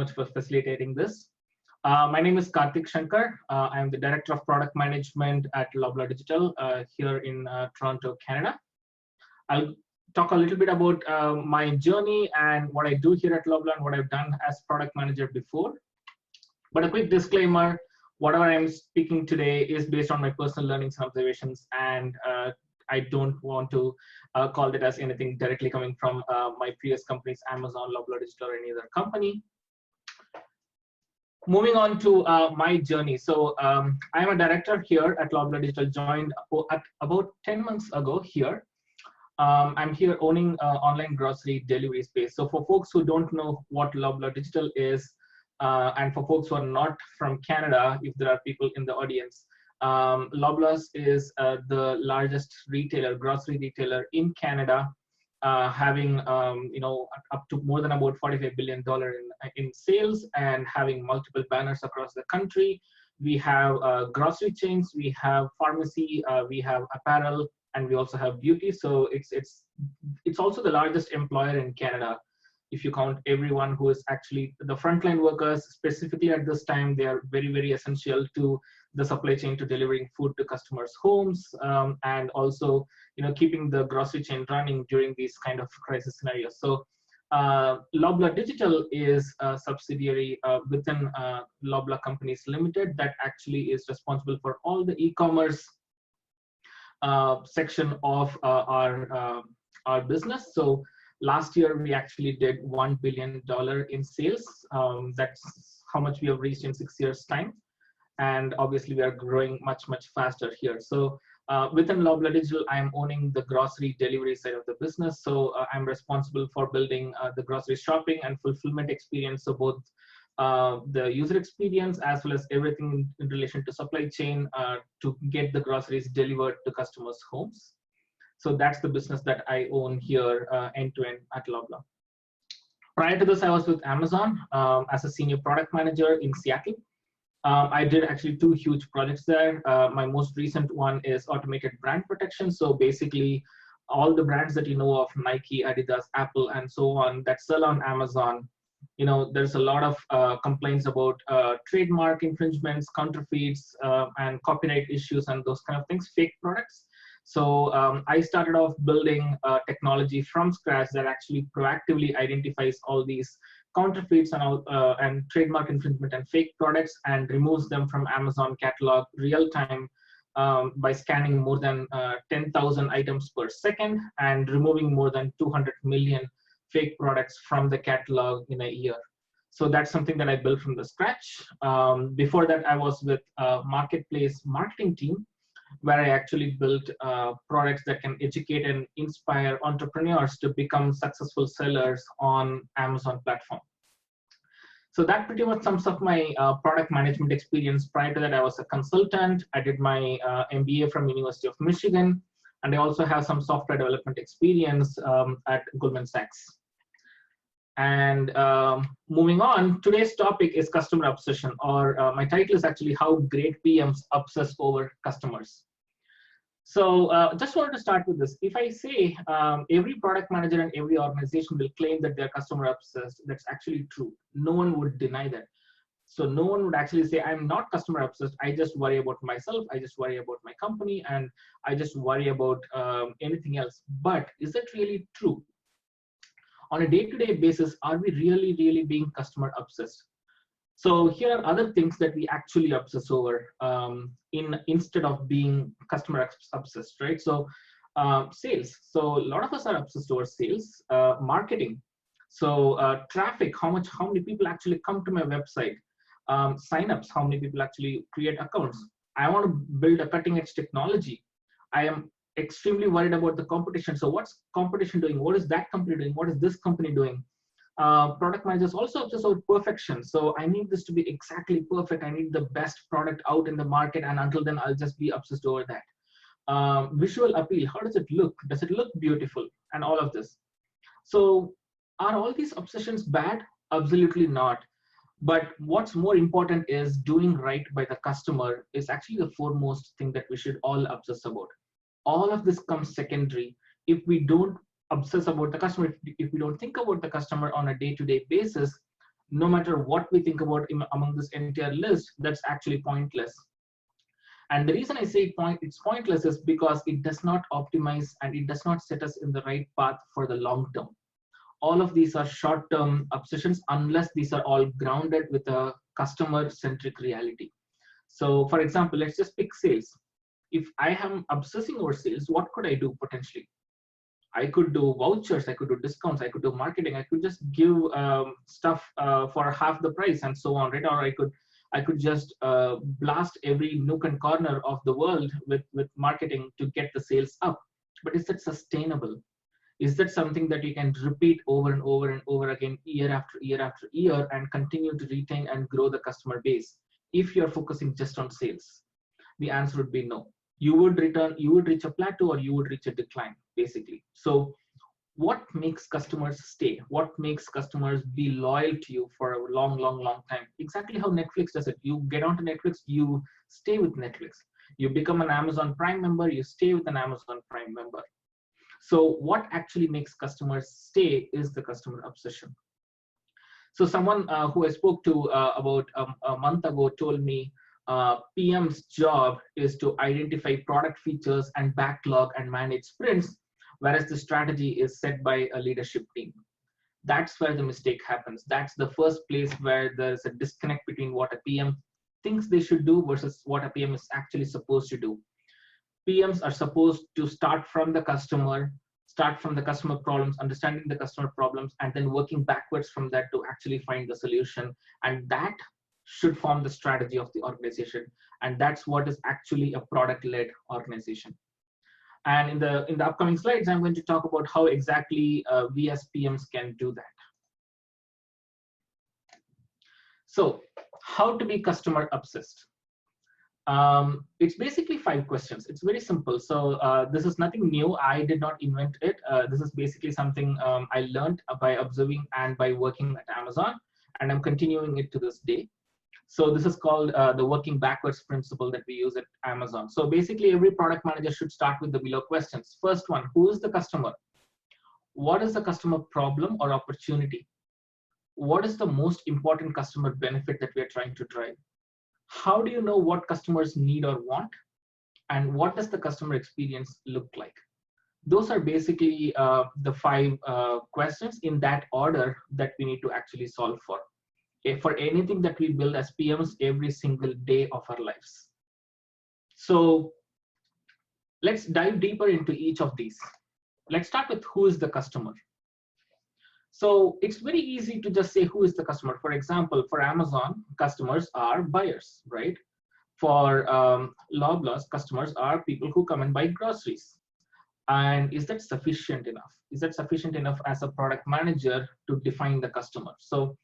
much for facilitating this. My name is Karthik Shankar. I am the Director of Product Management at Loblaw Digital here in Toronto, Canada. I'll talk a little bit about my journey and what I do here at Loblaw and what I've done as product manager before. But a quick disclaimer, whatever I'm speaking today is based on my personal learnings and observations, and I don't want to call it as anything directly coming from my previous companies, Amazon, Loblaw Digital, or any other company. Moving on to my journey. So I'm a director here at Loblaw Digital, joined at about 10 months ago here. I'm here owning online grocery delivery space. So for folks who don't know what Loblaw Digital is, and for folks who are not from Canada, if there are people in the audience, Loblaws is the largest retailer, grocery retailer in Canada, having up to more than about $45 billion in sales and having multiple banners across the country. We have grocery chains, we have pharmacy, we have apparel, and we also have beauty. So it's also the largest employer in Canada. If you count everyone who is actually the frontline workers, specifically at this time, they are very, very essential to the supply chain, to delivering food to customers' homes, and also keeping the grocery chain running during these kind of crisis scenarios. So Loblaw Digital is a subsidiary within Loblaw Companies Limited that actually is responsible for all the e-commerce section of our business. So last year, we actually did $1 billion in sales. That's how much we have reached in 6 years' time. And obviously, we are growing much, much faster here. So within Loblaw Digital, I'm owning the grocery delivery side of the business. So I'm responsible for building the grocery shopping and fulfillment experience. So both the user experience as well as everything in relation to supply chain to get the groceries delivered to customers' homes. So that's the business that I own here end-to-end at Loblaw. Prior to this, I was with Amazon as a senior product manager in Seattle. I did actually 2 huge projects there. My most recent one is automated brand protection. So basically, all the brands that you know of, Nike, Adidas, Apple, and so on, that sell on Amazon, there's a lot of complaints about trademark infringements, counterfeits, and copyright issues, and those kind of things, fake products. So I started off building technology from scratch that actually proactively identifies all these counterfeits and trademark infringement and fake products and removes them from Amazon catalog real time by scanning more than 10,000 items per second and removing more than 200 million fake products from the catalog in a year. So that's something that I built from the scratch. Before that, I was with a marketplace marketing team where I actually built products that can educate and inspire entrepreneurs to become successful sellers on Amazon platform. So that pretty much sums up my product management experience. Prior to that, I was a consultant. I did my MBA from University of Michigan, and I also have some software development experience at Goldman Sachs. And moving on, today's topic is customer obsession, or my title is actually How Great PMs Obsess Over Customers. So just wanted to start with this. If I say every product manager and every organization will claim that they're customer obsessed, that's actually true. No one would deny that. So no one would actually say, I'm not customer obsessed. I just worry about myself. I just worry about my company. And I just worry about anything else. But is it really true? On a day-to-day basis, are we really, really being customer obsessed? So here are other things that we actually obsess over instead of being customer obsessed, right? So sales. So a lot of us are obsessed over sales. Marketing. So traffic, how many people actually come to my website? Signups, how many people actually create accounts? I want to build a cutting edge technology. I am extremely worried about the competition. So what's competition doing? What is that company doing? What is this company doing? Product managers also obsess over perfection. So I need this to be exactly perfect. I need the best product out in the market. And until then, I'll just be obsessed over that. Visual appeal. How does it look? Does it look beautiful? And all of this. So are all these obsessions bad? Absolutely not. But what's more important is doing right by the customer is actually the foremost thing that we should all obsess about. All of this comes secondary. If we don't obsess about the customer, if we don't think about the customer on a day-to-day basis, no matter what we think about among this entire list, that's actually pointless. And the reason I say it's pointless is because it does not optimize and it does not set us in the right path for the long term. All of these are short-term obsessions unless these are all grounded with a customer-centric reality. So for example, let's just pick sales. If I am obsessing over sales, what could I do potentially? I could do vouchers, I could do discounts, I could do marketing, I could just give stuff for half the price and so on, right? Or I could just blast every nook and corner of the world with marketing to get the sales up. But is that sustainable? Is that something that you can repeat over and over and over again, year after year after year, and continue to retain and grow the customer base if you're focusing just on sales? The answer would be no. You would reach a plateau or you would reach a decline, basically. So what makes customers stay? What makes customers be loyal to you for a long, long, long time? Exactly how Netflix does it. You get onto Netflix, you stay with Netflix. You become an Amazon Prime member, you stay with an Amazon Prime member. So what actually makes customers stay is the customer obsession. So someone who I spoke to about a month ago told me PM's job is to identify product features and backlog and manage sprints, whereas the strategy is set by a leadership team. That's where the mistake happens. That's the first place where there's a disconnect between what a PM thinks they should do versus what a PM is actually supposed to do. PMs are supposed to start from the customer problems, understanding the customer problems, and then working backwards from that to actually find the solution. And that should form the strategy of the organization. And that's what is actually a product-led organization. And in the upcoming slides, I'm going to talk about how exactly we as PMs can do that. So how to be customer obsessed? It's basically 5 questions. It's very simple. So this is nothing new. I did not invent it. This is basically something I learned by observing and by working at Amazon, and I'm continuing it to this day. So this is called the working backwards principle that we use at Amazon. So basically every product manager should start with the below questions. First one, who is the customer? What is the customer problem or opportunity? What is the most important customer benefit that we are trying to drive? How do you know what customers need or want? And what does the customer experience look like? Those are basically the 5 questions in that order that we need to actually solve for anything that we build as PMs every single day of our lives. So let's dive deeper into each of these. Let's start with who is the customer. So it's very easy to just say who is the customer. For example, for Amazon, customers are buyers, right? For Loblaws, customers are people who come and buy groceries. And is that sufficient enough? Is that sufficient enough as a product manager to define the customer? So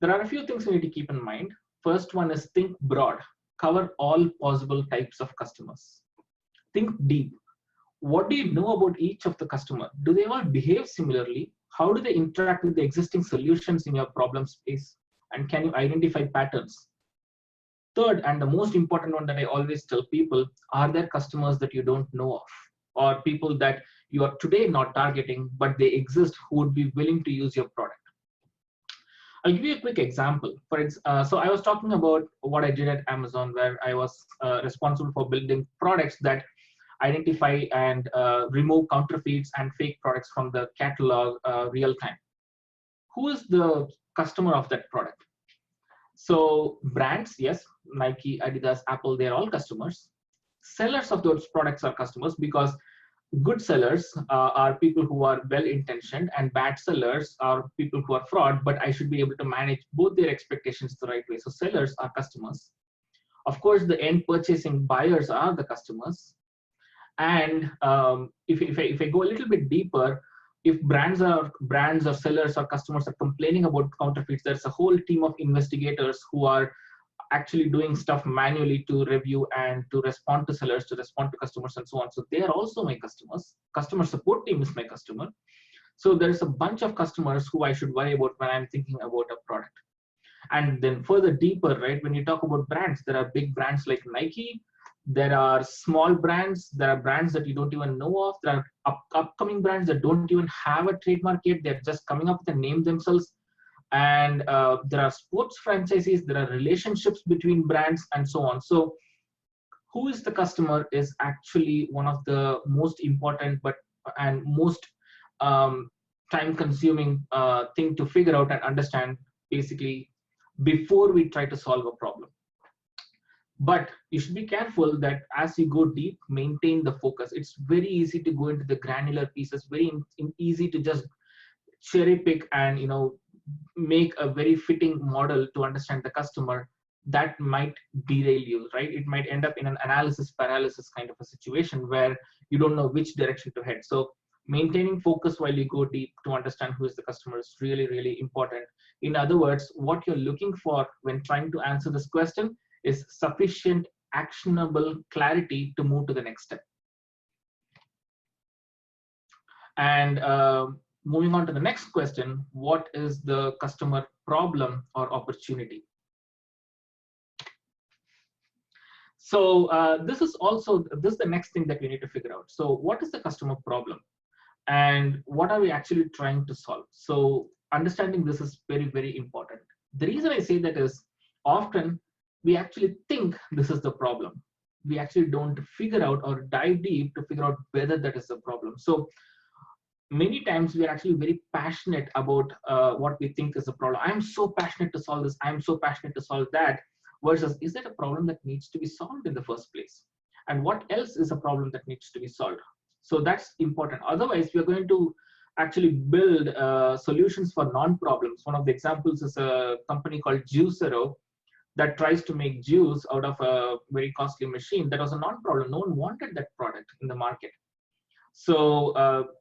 there are a few things we need to keep in mind. First one is think broad, cover all possible types of customers. Think deep. What do you know about each of the customer? Do they all behave similarly? How do they interact with the existing solutions in your problem space? And can you identify patterns? Third, and the most important one that I always tell people, are there customers that you don't know of? Or people that you are today not targeting, but they exist who would be willing to use your product? I'll give you a quick example. So I was talking about what I did at Amazon, where I was responsible for building products that identify and remove counterfeits and fake products from the catalog real time. Who is the customer of that product? So brands, yes, Nike, Adidas, Apple, they're all customers. Sellers of those products are customers, because good sellers are people who are well-intentioned, and bad sellers are people who are fraud, but I should be able to manage both their expectations the right way. So sellers are customers. Of course, the end purchasing buyers are the customers. And if I go a little bit deeper, if brands or sellers or customers are complaining about counterfeits, there's a whole team of investigators who are actually doing stuff manually to review and to respond to sellers, to respond to customers, and so on. So they are also my customers. Customer support team is my customer. So there's a bunch of customers who I should worry about when I'm thinking about a product. And then further deeper, right, when you talk about brands, there are big brands like Nike. There are small brands. There are brands that you don't even know of. There are upcoming brands that don't even have a trademark yet. They're just coming up with a name themselves. And there are sports franchises, there are relationships between brands, and so on. So who is the customer is actually one of the most important and most um, time consuming thing to figure out and understand, basically, before we try to solve a problem. But you should be careful that as you go deep, maintain the focus. It's very easy to go into the granular pieces, very easy to just cherry pick and make a very fitting model to understand the customer. That might derail you, right? It might end up in an analysis paralysis kind of a situation where you don't know which direction to head. So maintaining focus while you go deep to understand who is the customer is really, really important. In other words, what you're looking for when trying to answer this question is sufficient actionable clarity to move to the next step. And moving on to the next question, what is the customer problem or opportunity? So this is the next thing that we need to figure out. So what is the customer problem and what are we actually trying to solve? So understanding this is very, very important. The reason I say that is often we actually think this is the problem. We actually don't figure out or dive deep to figure out whether that is the problem. So many times we are actually very passionate about what we think is the problem. I'm so passionate to solve this. I'm so passionate to solve that. Versus, is that a problem that needs to be solved in the first place? And what else is a problem that needs to be solved? So that's important. Otherwise, we are going to actually build solutions for non-problems. One of the examples is a company called Juicero that tries to make juice out of a very costly machine. That was a non-problem. No one wanted that product in the market. So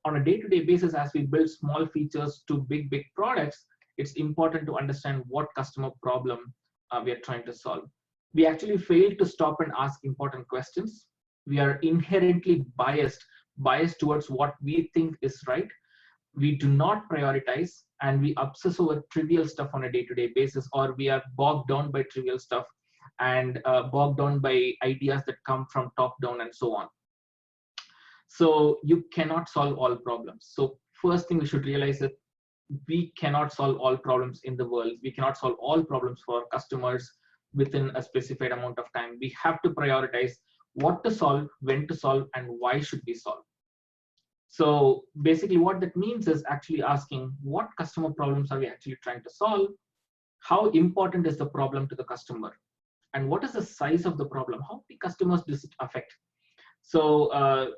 on a day-to-day basis, as we build small features to big products, it's important to understand what customer problem we are trying to solve. We actually fail to stop and ask important questions. We are inherently biased towards what we think is right. We do not prioritize, and we obsess over trivial stuff on a day-to-day basis, or we are bogged down by trivial stuff and bogged down by ideas that come from top down and so on. So you cannot solve all problems. So first thing we should realize that we cannot solve all problems in the world. We cannot solve all problems for customers within a specified amount of time. We have to prioritize what to solve, when to solve, and why should we solve. So basically what that means is actually asking what customer problems are we actually trying to solve? How important is the problem to the customer? And what is the size of the problem? How many customers does it affect? So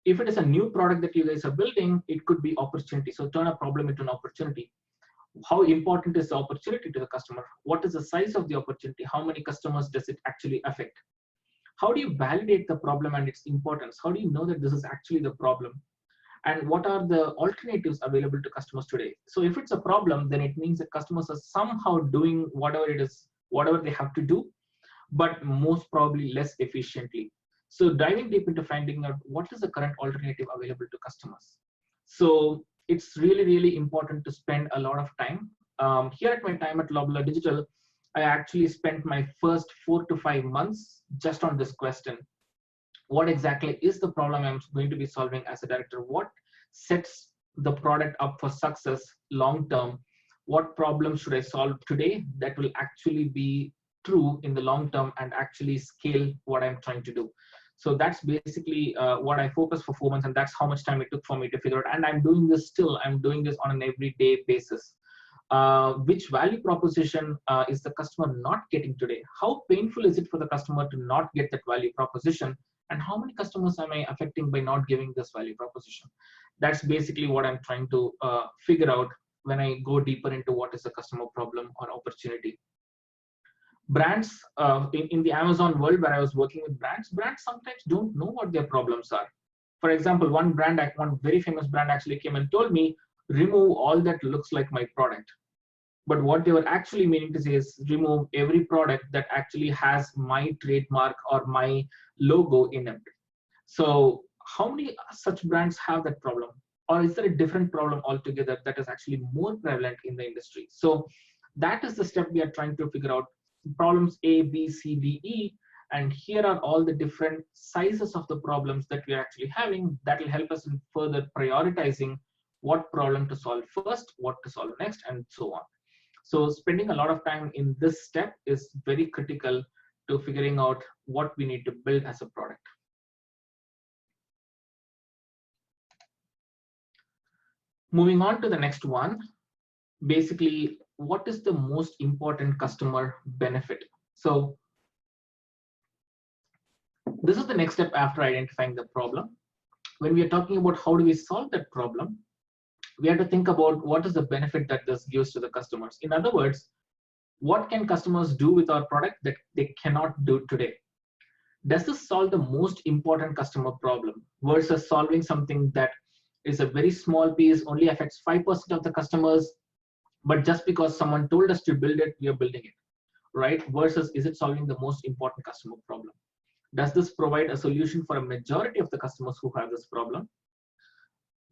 if it is a new product that you guys are building, it could be opportunity. So turn a problem into an opportunity. How important is the opportunity to the customer? What is the size of the opportunity? How many customers does it actually affect? How do you validate the problem and its importance? How do you know that this is actually the problem? And what are the alternatives available to customers today? So if it's a problem, then it means that customers are somehow doing whatever they have to do, but most probably less efficiently. So diving deep into finding out what is the current alternative available to customers. So it's really, really important to spend a lot of time. Here at my time at Loblaw Digital, I actually spent my first 4 to 5 months just on this question. What exactly is the problem I'm going to be solving as a director? What sets the product up for success long term? What problems should I solve today that will actually be true in the long term and actually scale what I'm trying to do? So that's basically what I focused for 4 months, and that's how much time it took for me to figure out. And I'm doing this still. I'm doing this on an everyday basis. Which value proposition is the customer not getting today? How painful is it for the customer to not get that value proposition? And how many customers am I affecting by not giving this value proposition? That's basically what I'm trying to figure out when I go deeper into what is the customer problem or opportunity. Brands in the Amazon world where I was working with brands sometimes don't know what their problems are. For example, one very famous brand actually came and told me, remove all that looks like my product. But what they were actually meaning to say is remove every product that actually has my trademark or my logo in it. So how many such brands have that problem? Or is there a different problem altogether that is actually more prevalent in the industry? So that is the step we are trying to figure out. Problems A, B, C, D, E, and here are all the different sizes of the problems that we are actually having that will help us in further prioritizing what problem to solve first, what to solve next, and so on. So spending a lot of time in this step is very critical to figuring out what we need to build as a product. Moving on to the next one, basically, what is the most important customer benefit? So this is the next step after identifying the problem. When we are talking about how do we solve that problem, we have to think about what is the benefit that this gives to the customers. In other words, what can customers do with our product that they cannot do today? Does this solve the most important customer problem versus solving something that is a very small piece, only affects 5% of the customers, but just because someone told us to build it, we are building it, right? Versus, is it solving the most important customer problem? Does this provide a solution for a majority of the customers who have this problem?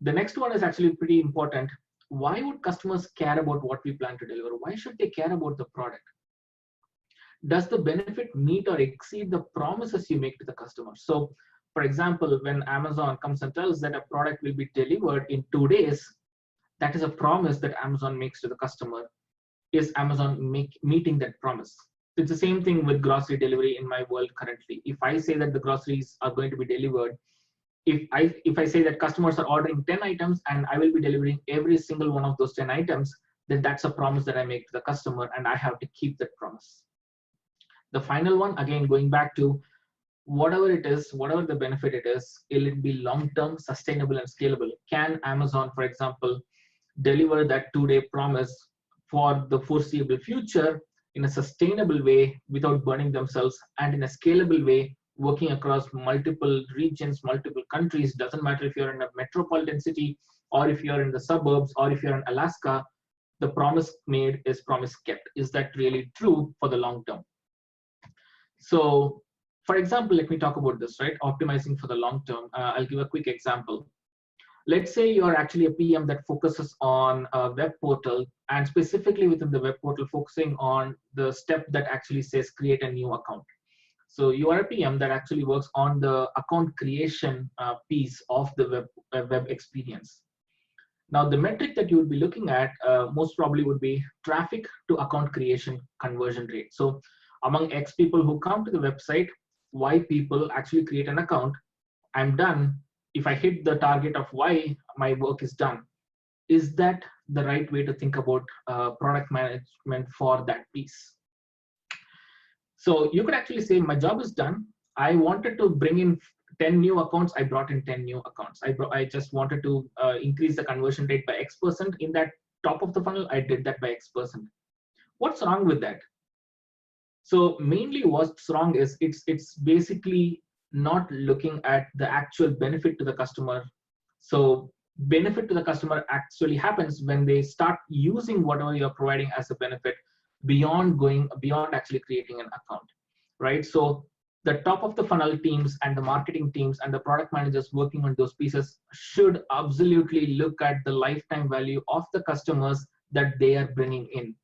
The next one is actually pretty important. Why would customers care about what we plan to deliver? Why should they care about the product? Does the benefit meet or exceed the promises you make to the customer? So, for example, when Amazon comes and tells that a product will be delivered in 2 days, that is a promise that Amazon makes to the customer. Is Amazon meeting that promise? It's the same thing with grocery delivery in my world currently. If I say that the groceries are going to be delivered, if I say that customers are ordering 10 items and I will be delivering every single one of those 10 items, then that's a promise that I make to the customer, and I have to keep that promise. The final one, again, going back to whatever it is, whatever the benefit it is, will it be long-term, sustainable, and scalable? Can Amazon, for example, deliver that 2-day promise for the foreseeable future in a sustainable way without burning themselves, and in a scalable way, working across multiple regions, multiple countries? Doesn't matter if you're in a metropolitan city or if you're in the suburbs or if you're in Alaska, the promise made is promise kept. Is that really true for the long term? So, for example, let me talk about this, right? Optimizing for the long term. I'll give a quick example. Let's say you're actually a PM that focuses on a web portal, and specifically within the web portal, focusing on the step that actually says create a new account. So you are a PM that actually works on the account creation piece of the web experience. Now, the metric that you would be looking at most probably would be traffic to account creation conversion rate. So among X people who come to the website, Y people actually create an account. I'm done. If I hit the target of Y, my work is done. Is that the right way to think about product management for that piece? So you could actually say, my job is done. I wanted to bring in 10 new accounts. I brought in 10 new accounts. I just wanted to increase the conversion rate by X% in that top of the funnel. I did that by X%. What's wrong with that? So mainly what's wrong is it's basically not looking at the actual benefit to the customer. So benefit to the customer actually happens when they start using whatever you're providing as a benefit beyond actually creating an account, right? So the top of the funnel teams and the marketing teams and the product managers working on those pieces should absolutely look at the lifetime value of the customers that they are bringing in.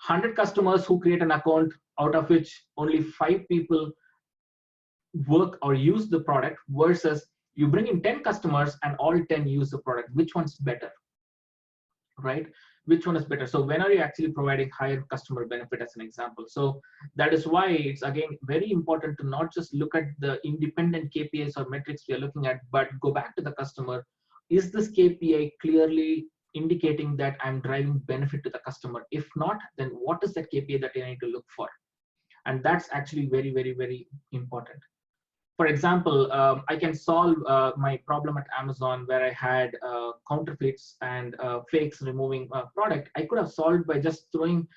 100 customers who create an account, out of which only 5 people work or use the product, versus you bring in 10 customers and all 10 use the product. Which one's better, right? Which one is better? So when are you actually providing higher customer benefit, as an example? So that is why it's, again, very important to not just look at the independent KPIs or metrics we are looking at, but go back to the customer. Is this KPI clearly indicating that I'm driving benefit to the customer? If not, then what is that KPI that I need to look for? And that's actually very, very, very important. For example, I can solve my problem at Amazon where I had counterfeits and fakes removing product. I could have solved by just throwing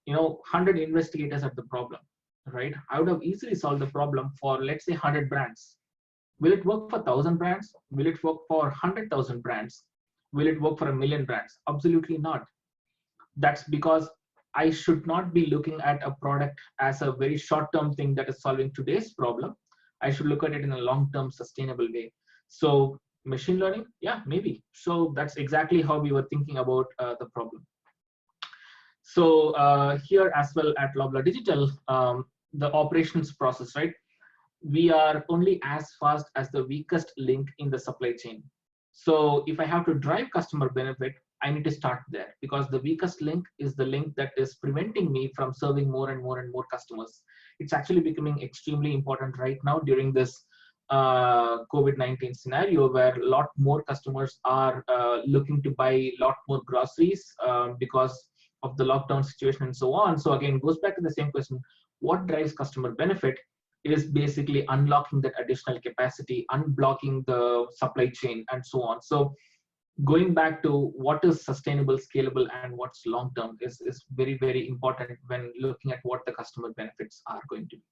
100 investigators at the problem, right? I would have easily solved the problem for, let's say, 100 brands. Will it work for 1,000 brands? Will it work for 100,000 brands? Will it work for 1,000,000 brands? Absolutely not. That's because I should not be looking at a product as a very short-term thing that is solving today's problem. I should look at it in a long-term sustainable way. So machine learning, yeah, maybe. So that's exactly how we were thinking about the problem. So here as well at Loblaw Digital, the operations process, right? We are only as fast as the weakest link in the supply chain. So if I have to drive customer benefit, I need to start there, because the weakest link is the link that is preventing me from serving more and more and more customers. It's actually becoming extremely important right now during this COVID-19 scenario, where a lot more customers are looking to buy a lot more groceries because of the lockdown situation and so on. So again, it goes back to the same question: what drives customer benefit is basically unlocking that additional capacity, unblocking the supply chain, and so on. So going back to what is sustainable, scalable, and what's long term is very, very important when looking at what the customer benefits are going to be.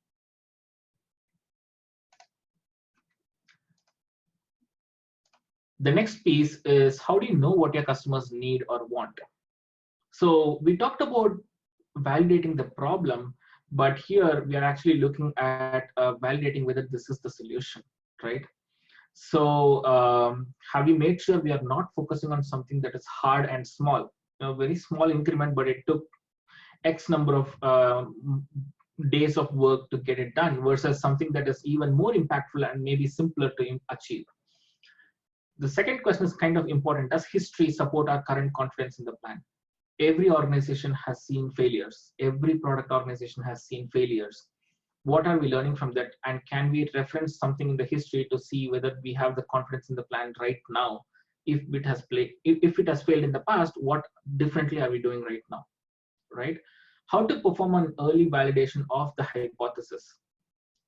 The next piece is, how do you know what your customers need or want? So we talked about validating the problem, but here we are actually looking at validating whether this is the solution, right? So have we made sure we are not focusing on something that is hard and small, very small increment, but it took X number of days of work to get it done, versus something that is even more impactful and maybe simpler to achieve. The second question is kind of important. Does history support our current confidence in the plan? Every organization has seen failures. Every product organization has seen failures. What are we learning from that? And can we reference something in the history to see whether we have the confidence in the plan right now? If it has failed in the past, what differently are we doing right now, right? How to perform an early validation of the hypothesis?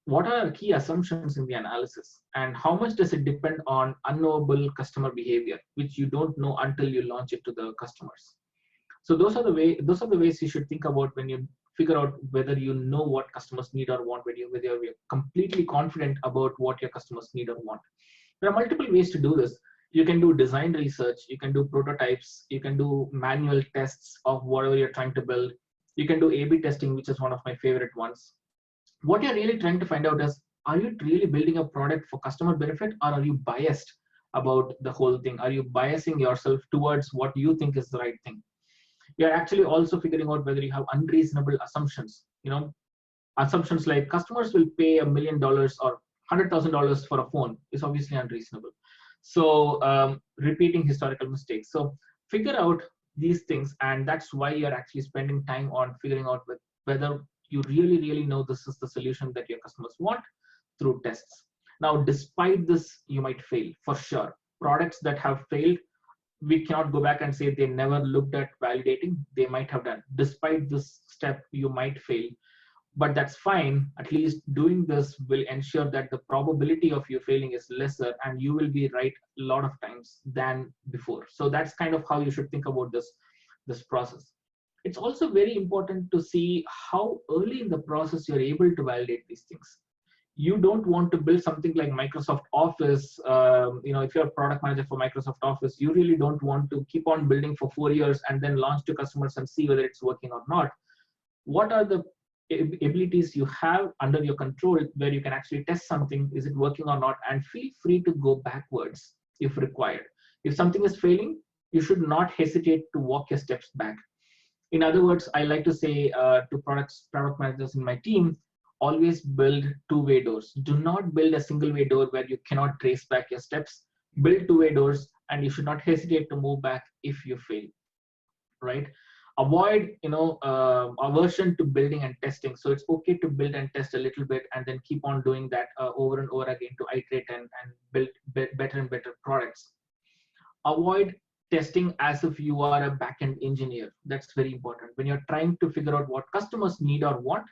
What are our key assumptions in the analysis? And how much does it depend on unknowable customer behavior, which you don't know until you launch it to the customers? So those are the ways you should think about when you figure out whether you know what customers need or want, whether you're completely confident about what your customers need or want. There are multiple ways to do this. You can do design research, you can do prototypes, you can do manual tests of whatever you're trying to build. You can do A/B testing, which is one of my favorite ones. What you're really trying to find out is, are you really building a product for customer benefit, or are you biased about the whole thing? Are you biasing yourself towards what you think is the right thing? You're actually also figuring out whether you have unreasonable assumptions. Assumptions like customers will pay $1 million or $100,000 for a phone is obviously unreasonable. So repeating historical mistakes. So figure out these things, and that's why you're actually spending time on figuring out whether you really know this is the solution that your customers want through tests. Now, despite this, you might fail for sure. Products that have failed, we cannot go back and say they never looked at validating. They might have done. Despite this step, you might fail, but that's fine. At least doing this will ensure that the probability of you failing is lesser, and you will be right a lot of times than before. So that's kind of how you should think about this process. It's also very important to see how early in the process you're able to validate these things. You don't want to build something like Microsoft Office. If you're a product manager for Microsoft Office, you really don't want to keep on building for 4 years and then launch to customers and see whether it's working or not. What are the abilities you have under your control where you can actually test something, is it working or not, and feel free to go backwards if required. If something is failing, you should not hesitate to walk your steps back. In other words, I like to say to product managers in my team, always build two-way doors. Do not build a single-way door where you cannot trace back your steps. Build two-way doors, and you should not hesitate to move back if you fail, right? Avoid, aversion to building and testing. So it's okay to build and test a little bit and then keep on doing that over and over again to iterate and build better and better products. Avoid testing as if you are a backend engineer. That's very important. When you're trying to figure out what customers need or want,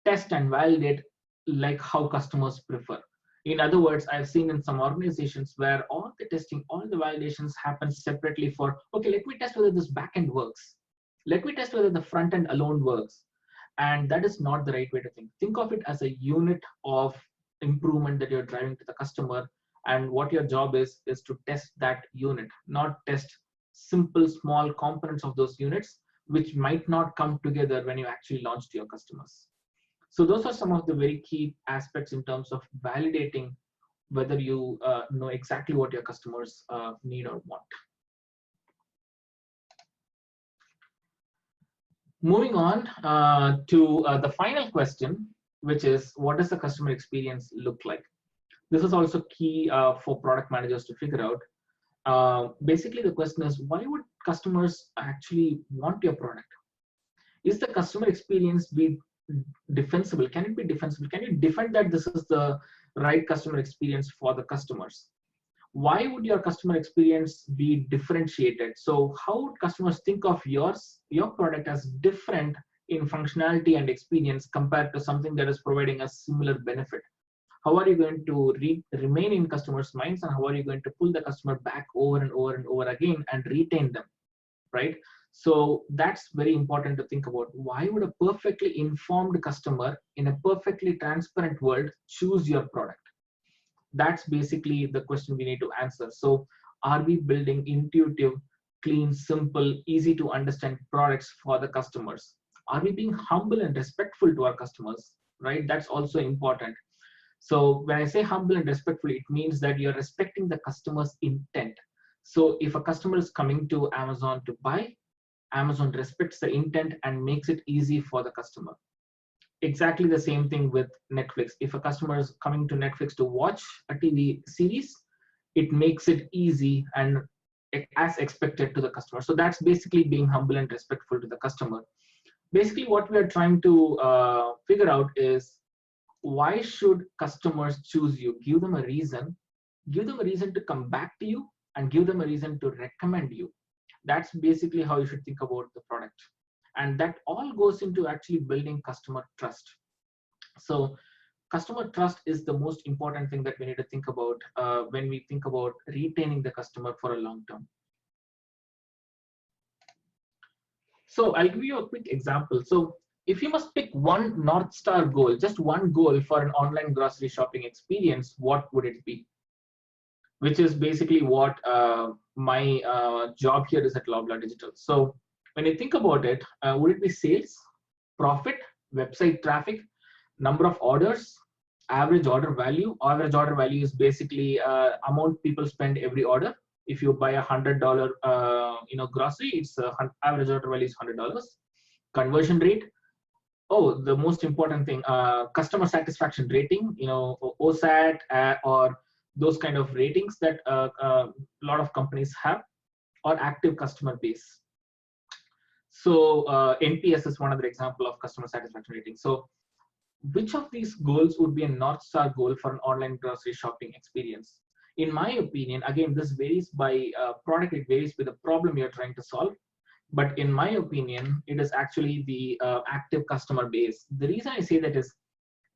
test and validate like how customers prefer. In other words, I've seen in some organizations where all the testing, all the validations happen separately for, okay, let me test whether this backend works. Let me test whether the front end alone works. And that is not the right way to think. Think of it as a unit of improvement that you're driving to the customer. And what your job is to test that unit, not test simple, small components of those units, which might not come together when you actually launch to your customers. So those are some of the very key aspects in terms of validating whether you know exactly what your customers need or want. Moving on to the final question, which is, what does the customer experience look like? This is also key for product managers to figure out. Basically, the question is, why would customers actually want your product? Is the customer experience be defensible? Can it be defensible? Can you defend that this is the right customer experience for the customers? Why would your customer experience be differentiated? So how would customers think of your product as different in functionality and experience compared to something that is providing a similar benefit? How are you going to remain in customers' minds, and how are you going to pull the customer back over and over and over again and retain them, right? So that's very important to think about. Why would a perfectly informed customer in a perfectly transparent world choose your product? That's basically the question we need to answer. So are we building intuitive, clean, simple, easy to understand products for the customers? Are we being humble and respectful to our customers, right? That's also important. So when I say humble and respectful, it means that you're respecting the customer's intent. So if a customer is coming to Amazon to buy, Amazon respects the intent and makes it easy for the customer. Exactly the same thing with Netflix. If a customer is coming to Netflix to watch a TV series, it makes it easy and as expected to the customer. So that's basically being humble and respectful to the customer. Basically, what we are trying to figure out is, why should customers choose you? Give them a reason. Give them a reason to come back to you, and give them a reason to recommend you. That's basically how you should think about the product. And that all goes into actually building customer trust. So customer trust is the most important thing that we need to think about when we think about retaining the customer for a long term. So I'll give you a quick example. So if you must pick one North Star goal, just one goal for an online grocery shopping experience, what would it be? Which is basically what my job here is at Loblaw Digital. So when you think about it, would it be sales, profit, website traffic, number of orders, average order value? Average order value is basically amount people spend every order. If you buy $100 grocery, it's average order value is $100. Conversion rate. Oh, the most important thing, customer satisfaction rating, OSAT or those kind of ratings that a lot of companies have, or active customer base. So NPS is one other example of customer satisfaction rating. So which of these goals would be a North Star goal for an online grocery shopping experience? In my opinion, again, this varies by product, it varies with the problem you're trying to solve. But in my opinion, it is actually the active customer base. The reason I say that is,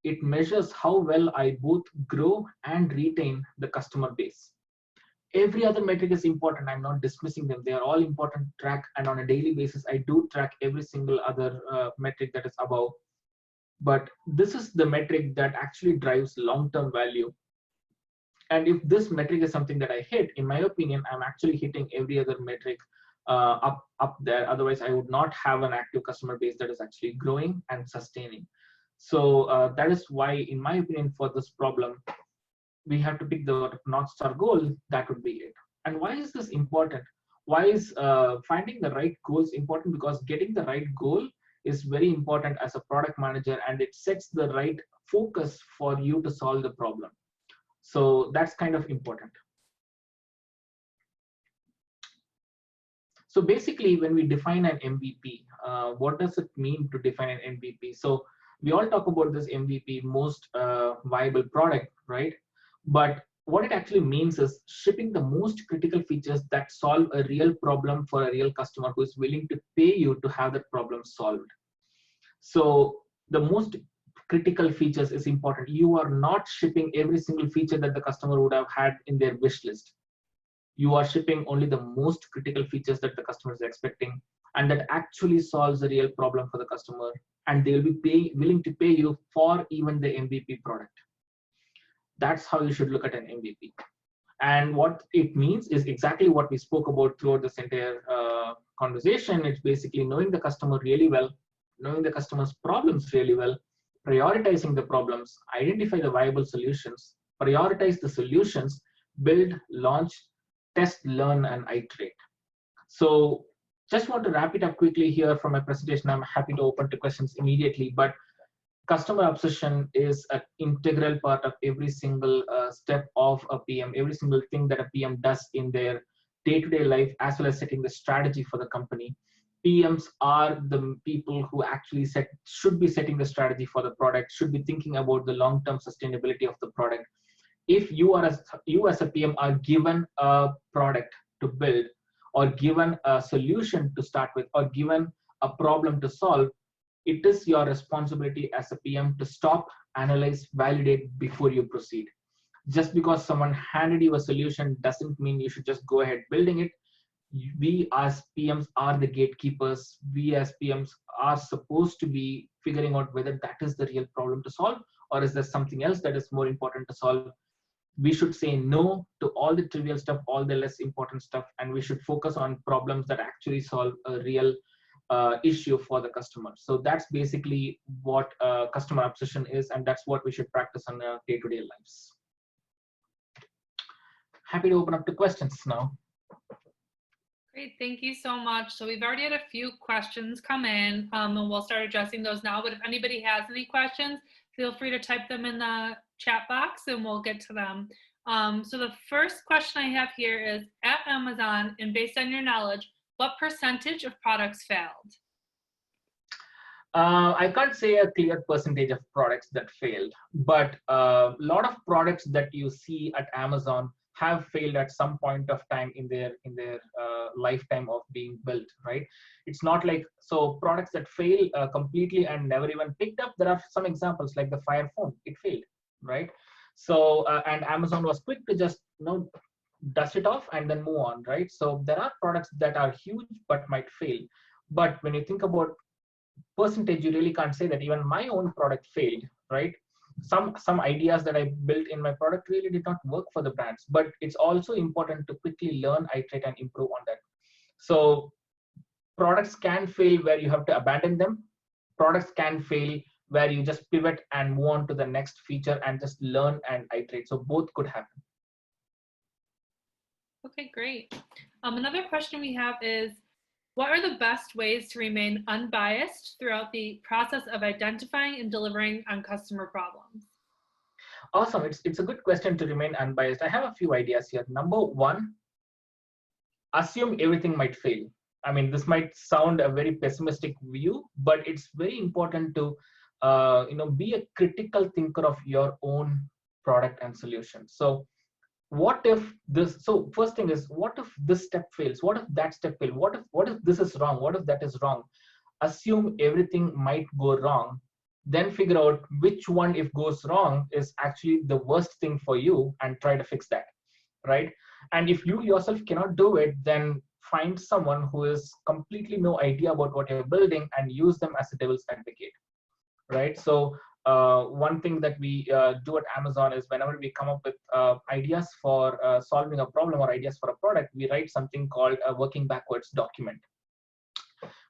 it measures how well I both grow and retain the customer base. Every other metric is important. I'm not dismissing them. They are all important to track. And on a daily basis, I do track every single other metric that is above. But this is the metric that actually drives long-term value. And if this metric is something that I hit, in my opinion, I'm actually hitting every other metric up there. Otherwise, I would not have an active customer base that is actually growing and sustaining. So that is why, in my opinion, for this problem, we have to pick the North Star goal. That would be it. And why is this important? Why is finding the right goals important? Because getting the right goal is very important as a product manager, and it sets the right focus for you to solve the problem. So that's kind of important. So basically, when we define an MVP, what does it mean to define an MVP? So we all talk about this MVP, most viable product, right? But what it actually means is shipping the most critical features that solve a real problem for a real customer who is willing to pay you to have that problem solved. So the most critical features is important. You are not shipping every single feature that the customer would have had in their wish list. You are shipping only the most critical features that the customer is expecting, and that actually solves a real problem for the customer, and they'll be willing to pay you for even the MVP product. That's how you should look at an MVP. And what it means is exactly what we spoke about throughout this entire conversation. It's basically knowing the customer really well, knowing the customer's problems really well, prioritizing the problems, identify the viable solutions, prioritize the solutions, build, launch, test, learn, and iterate. So just want to wrap it up quickly here from my presentation. I'm happy to open to questions immediately, but customer obsession is an integral part of every single step of a PM, every single thing that a PM does in their day-to-day life as well as setting the strategy for the company. PMs are the people who actually should be setting the strategy for the product, should be thinking about the long-term sustainability of the product. If you as a PM are given a product to build, or given a solution to start with, or given a problem to solve, it is your responsibility as a PM to stop, analyze, validate before you proceed. Just because someone handed you a solution doesn't mean you should just go ahead building it. We as PMs are the gatekeepers. We as PMs are supposed to be figuring out whether that is the real problem to solve, or is there something else that is more important to solve. We should say no to all the trivial stuff, all the less important stuff, and we should focus on problems that actually solve a real issue for the customer. So that's basically what customer obsession is, and that's what we should practice on our day-to-day lives. Happy to open up to questions now. Great, thank you so much. So we've already had a few questions come in, and we'll start addressing those now. But if anybody has any questions, feel free to type them in the chat box and we'll get to them. So the first question I have here is, at Amazon, and based on your knowledge, what percentage of products failed? I can't say a clear percentage of products that failed, but a lot of products that you see at Amazon have failed at some point of time in their lifetime of being built, right? It's not like, so products that fail completely and never even picked up. There are some examples like the Fire phone, it failed, right? So and Amazon was quick to just dust it off and then move on, right? So there are products that are huge but might fail. But when you think about percentage, you really can't say that. Even my own product failed, right? Some ideas that I built in my product really did not work for the brands, but it's also important to quickly learn, iterate, and improve on that. So products can fail where you have to abandon them. Products can fail where you just pivot and move on to the next feature and just learn and iterate. So both could happen. Okay, great. Another question we have is, what are the best ways to remain unbiased throughout the process of identifying and delivering on customer problems? Awesome. It's a good question to remain unbiased. I have a few ideas here. Number one, assume everything might fail. I mean, this might sound a very pessimistic view, but it's very important to be a critical thinker of your own product and solution. So what if this, so first thing is, what if this step fails? What if that step fails? What if this is wrong? What if that is wrong? Assume everything might go wrong, then figure out which one, if goes wrong, is actually the worst thing for you and try to fix that, right? And if you yourself cannot do it, then find someone who is completely no idea about what you're building and use them as a devil's advocate, right? So one thing that we do at Amazon is, whenever we come up with ideas for solving a problem or ideas for a product, we write something called a working backwards document.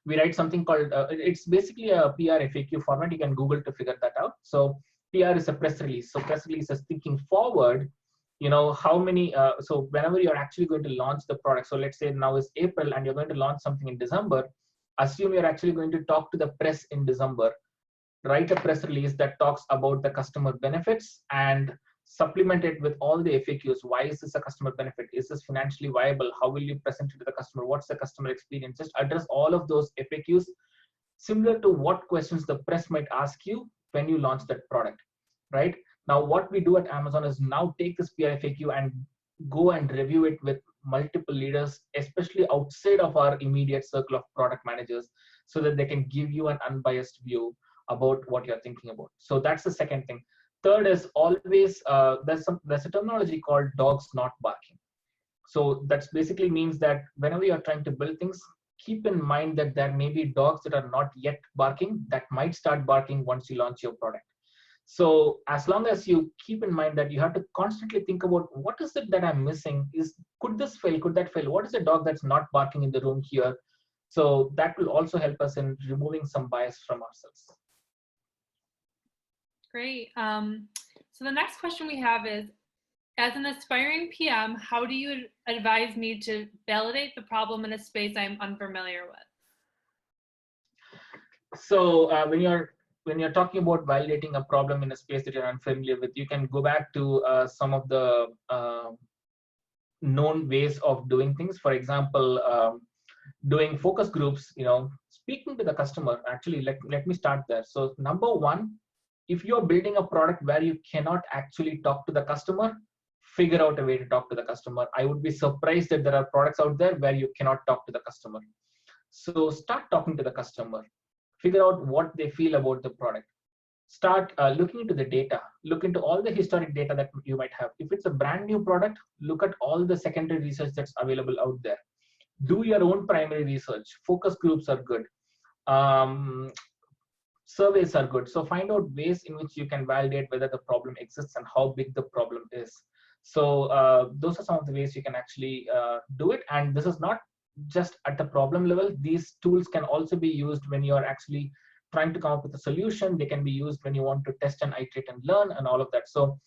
We write something called, it's basically a PR FAQ format. You can Google to figure that out. So PR is a press release. So press release is thinking forward, how many, so whenever you're actually going to launch the product, so let's say now is April and you're going to launch something in December, assume you're actually going to talk to the press in December. Write a press release that talks about the customer benefits and supplement it with all the FAQs. Why is this a customer benefit? Is this financially viable? How will you present it to the customer? What's the customer experience? Just address all of those FAQs, similar to what questions the press might ask you when you launch that product, right? Now, what we do at Amazon is now take this PR FAQ and go and review it with multiple leaders, especially outside of our immediate circle of product managers, so that they can give you an unbiased view about what you're thinking about. So that's the second thing. Third is always, there's a terminology called dogs not barking. So that basically means that whenever you're trying to build things, keep in mind that there may be dogs that are not yet barking that might start barking once you launch your product. So as long as you keep in mind that you have to constantly think about, what is it that I'm missing? Could this fail? Could that fail? What is the dog that's not barking in the room here? So that will also help us in removing some bias from ourselves. Great. So the next question we have is, as an aspiring PM, how do you advise me to validate the problem in a space I'm unfamiliar with? So when you're talking about validating a problem in a space that you're unfamiliar with, you can go back to some of the known ways of doing things. For example, doing focus groups, speaking to the customer. Actually, let me start there. So number one, if you're building a product where you cannot actually talk to the customer, figure out a way to talk to the customer. I would be surprised that there are products out there where you cannot talk to the customer. So start talking to the customer, figure out what they feel about the product. Start looking into the data, look into all the historic data that you might have. If it's a brand new product, look at all the secondary research that's available out there. Do your own primary research. Focus groups are good. Surveys are good. So find out ways in which you can validate whether the problem exists and how big the problem is. So those are some of the ways you can actually do it. And this is not just at the problem level. These tools can also be used when you're actually trying to come up with a solution. They can be used when you want to test and iterate and learn and all of that. So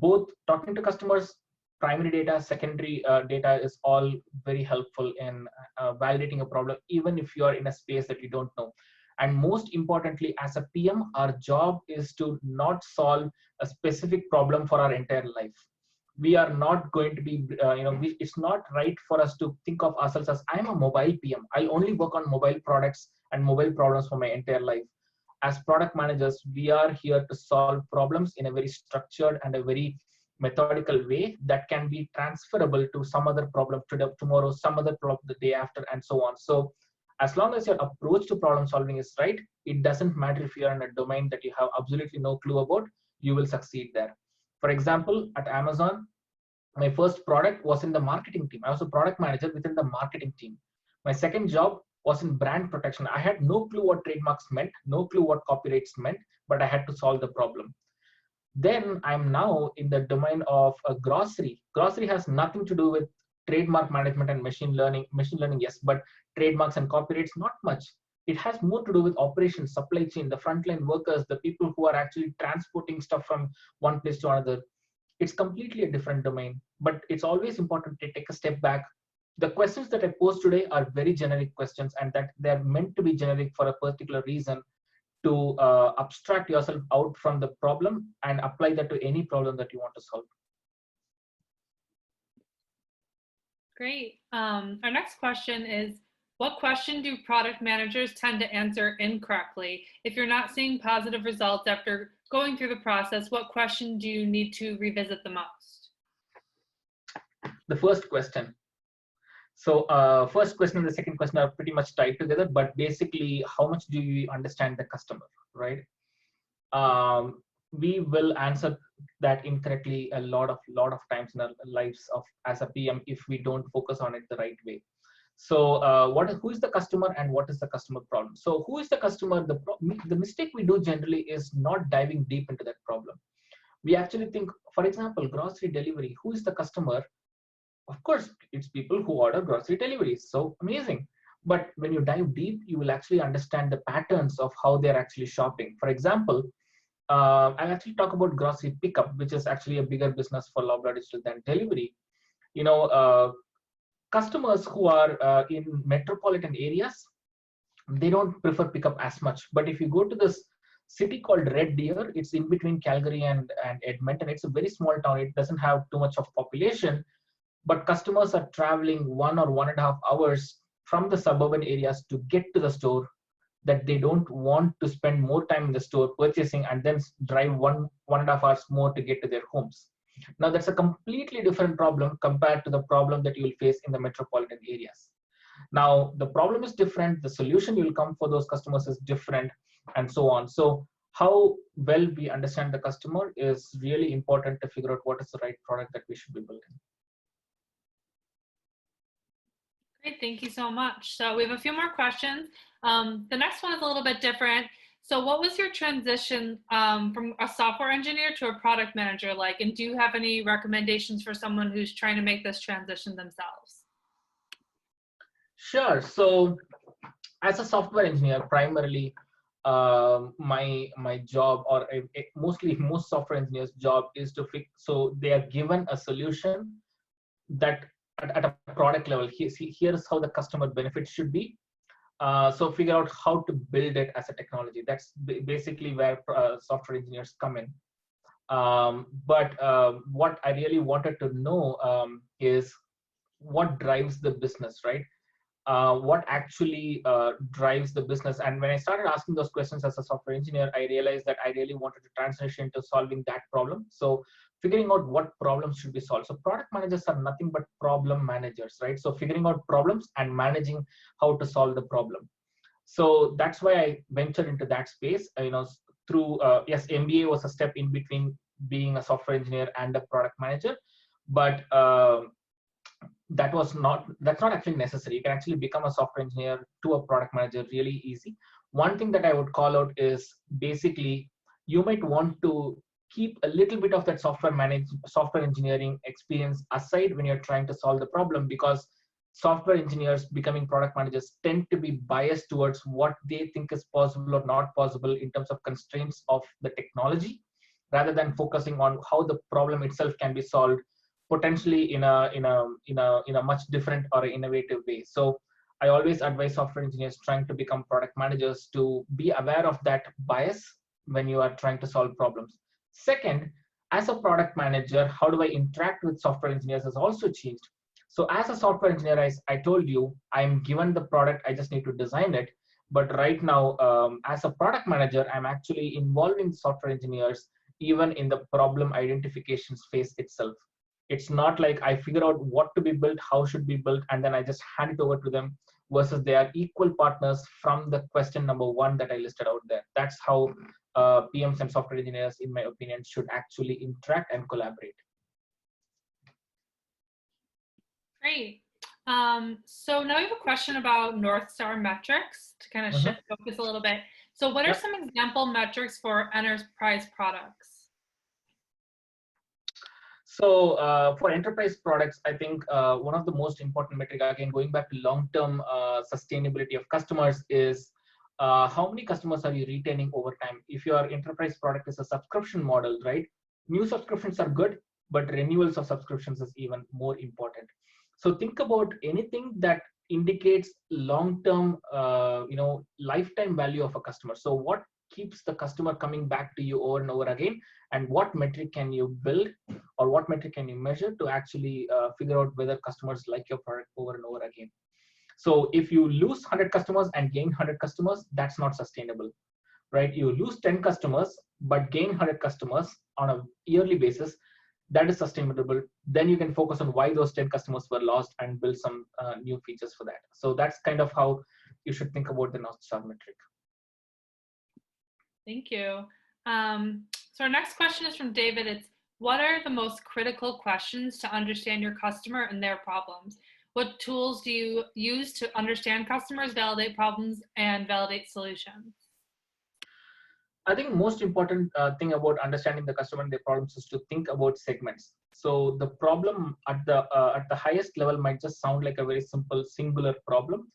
both talking to customers, primary data, secondary data is all very helpful in validating a problem, even if you're in a space that you don't know. And most importantly, as a PM, our job is to not solve a specific problem for our entire life. We are not going to be, it's not right for us to think of ourselves as, I'm a mobile PM. I'll only work on mobile products and mobile problems for my entire life. As product managers, we are here to solve problems in a very structured and a very methodical way that can be transferable to some other problem today, tomorrow, some other problem the day after, and so on. So as long as your approach to problem solving is right, it doesn't matter if you're in a domain that you have absolutely no clue about, you will succeed there. For example, at Amazon, my first product was in the marketing team. I was a product manager within the marketing team. My second job was in brand protection. I had no clue what trademarks meant, no clue what copyrights meant, but I had to solve the problem. Then I'm now in the domain of a grocery. Grocery has nothing to do with trademark management and machine learning. Machine learning, yes, but trademarks and copyrights, not much. It has more to do with operations, supply chain, the frontline workers, the people who are actually transporting stuff from one place to another. It's completely a different domain, but it's always important to take a step back. The questions that I pose today are very generic questions, and that they're meant to be generic for a particular reason, to abstract yourself out from the problem and apply that to any problem that you want to solve. Great. Our next question is, what question do product managers tend to answer incorrectly? If you're not seeing positive results after going through the process, what question do you need to revisit the most? The first question. So first question and the second question are pretty much tied together, but basically, how much do you understand the customer, right? We will answer that incorrectly a lot of times in our lives as a PM if we don't focus on it the right way. So who is the customer and what is the customer problem? So who is the customer? The mistake we do generally is not diving deep into that problem. We actually think, for example, grocery delivery, who is the customer? Of course, it's people who order grocery deliveries. So amazing. But when you dive deep, you will actually understand the patterns of how they're actually shopping. For example, I'll actually talk about grocery pickup, which is actually a bigger business for Loblaw Digital than delivery. Customers who are in metropolitan areas, they don't prefer pickup as much. But if you go to this city called Red Deer, it's in between Calgary and Edmonton. It's a very small town. It doesn't have too much of population, but customers are traveling 1 or 1.5 hours from the suburban areas to get to the store, that they don't want to spend more time in the store purchasing and then drive 1.5 hours more to get to their homes. Now that's a completely different problem compared to the problem that you will face in the metropolitan areas. Now the problem is different, the solution you will come for those customers is different, and so on. So how well we understand the customer is really important to figure out what is the right product that we should be building. Great, thank you so much. So we have a few more questions. The next one is a little bit different. So what was your transition from a software engineer to a product manager like? And do you have any recommendations for someone who's trying to make this transition themselves? Sure. So as a software engineer, primarily my job, or most software engineers' job, is to fix. So they are given a solution that at a product level, here's how the customer benefits should be. So figure out how to build it as a technology. That's basically where software engineers come in. But what I really wanted to know is what drives the business, right? What actually drives the business? And when I started asking those questions as a software engineer, I realized that I really wanted to transition into solving that problem. So figuring out what problems should be solved. So product managers are nothing but problem managers, right? So figuring out problems and managing how to solve the problem. So that's why I ventured into that space. Through yes, MBA was a step in between being a software engineer and a product manager, but that's not actually necessary. You can actually become a software engineer to a product manager really easy. One thing that I would call out is basically you might want to keep a little bit of that software engineering experience aside when you're trying to solve the problem, because software engineers becoming product managers tend to be biased towards what they think is possible or not possible in terms of constraints of the technology, rather than focusing on how the problem itself can be solved potentially in a much different or innovative way. So I always advise software engineers trying to become product managers to be aware of that bias when you are trying to solve problems. Second, as a product manager, how do I interact with software engineers has also changed. So as a software engineer, I told you, I'm given the product, I just need to design it. But right now, as a product manager, I'm actually involving software engineers even in the problem identification phase itself. It's not like I figure out what to be built, how should be built, and then I just hand it over to them, versus they are equal partners from the question number one that I listed out there. That's how PMs and software engineers, in my opinion, should actually interact and collaborate. Great. So now we have a question about North Star metrics to kind of shift focus a little bit. So what are some example metrics for enterprise products? So for enterprise products, I think one of the most important metric, again, going back to long-term sustainability of customers, is how many customers are you retaining over time? If your enterprise product is a subscription model, right? New subscriptions are good, but renewals of subscriptions is even more important. So think about anything that indicates long-term, lifetime value of a customer. So what keeps the customer coming back to you over and over again, and what metric can you build or what metric can you measure to actually figure out whether customers like your product over and over again. So if you lose 100 customers and gain 100 customers, that's not sustainable, right? You lose 10 customers but gain 100 customers on a yearly basis, that is sustainable. Then you can focus on why those 10 customers were lost and build some new features for that. So that's kind of how you should think about the North Star metric. Thank you. So our next question is from David. It's, what are the most critical questions to understand your customer and their problems? What tools do you use to understand customers, validate problems, and validate solutions? I think most important thing about understanding the customer and their problems is to think about segments. So the problem at the highest level might just sound like a very simple singular problem,